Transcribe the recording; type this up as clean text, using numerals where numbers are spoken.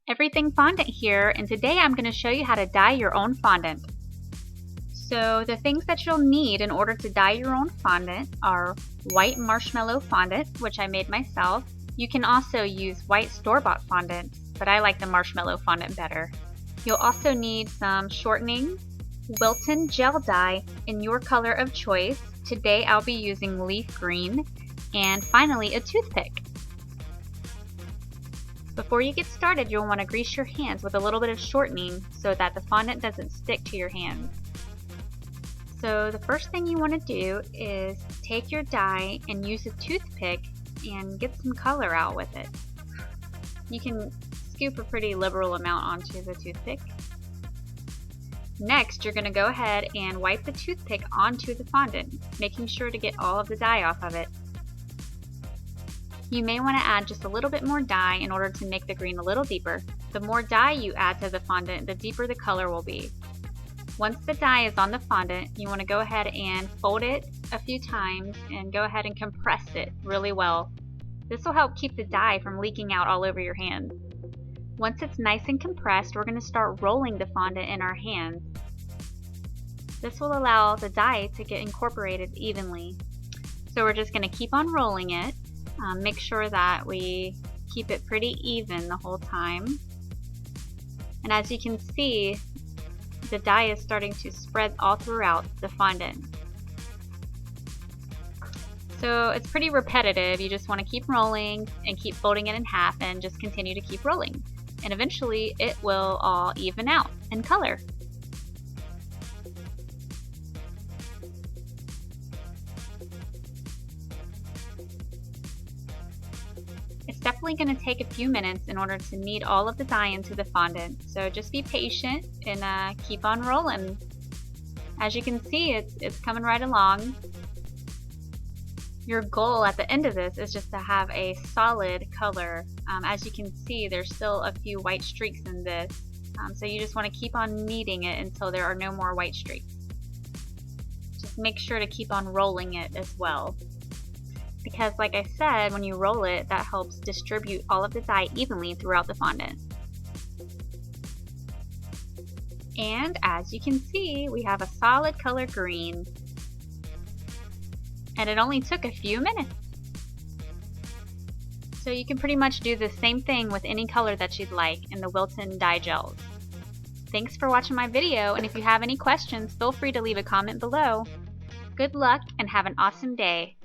Everything Fondant here, and today I'm going to show you how to dye your own fondant. So the things that you'll need in order to dye your own fondant are white marshmallow fondant, which I made myself. You can also use white store-bought fondant, but I like the marshmallow fondant better. You'll also need some shortening, Wilton gel dye in your color of choice. Today I'll be using leaf green, and finally a toothpick. Before you get started, you'll want to grease your hands with a little bit of shortening so that the fondant doesn't stick to your hands. So the first thing you want to do is take your dye and use a toothpick and get some color out with it. You can scoop a pretty liberal amount onto the toothpick. Next, you're going to go ahead and wipe the toothpick onto the fondant, making sure to get all of the dye off of it. You may want to add just a little bit more dye in order to make the green a little deeper. The more dye you add to the fondant, the deeper the color will be. Once the dye is on the fondant, you want to go ahead and fold it a few times and go ahead and compress it really well. This will help keep the dye from leaking out all over your hands. Once it's nice and compressed, we're going to start rolling the fondant in our hands. This will allow the dye to get incorporated evenly. So we're just going to keep on rolling it. Make sure that we keep it pretty even the whole time. And as you can see, the dye is starting to spread all throughout the fondant. So it's pretty repetitive. You just want to keep rolling and keep folding it in half and just continue to keep rolling. And eventually it will all even out in color. It's definitely going to take a few minutes in order to knead all of the dye into the fondant, so just be patient and keep on rolling. As you can see, it's coming right along. Your goal at the end of this is just to have a solid color. As you can see, there's still a few white streaks in this, so you just want to keep on kneading it until there are no more white streaks. Just make sure to keep on rolling it as well, because like I said, when you roll it, that helps distribute all of the dye evenly throughout the fondant. And as you can see, we have a solid color green. And it only took a few minutes. So you can pretty much do the same thing with any color that you'd like in the Wilton dye gels. Thanks for watching my video, and if you have any questions, feel free to leave a comment below. Good luck and have an awesome day.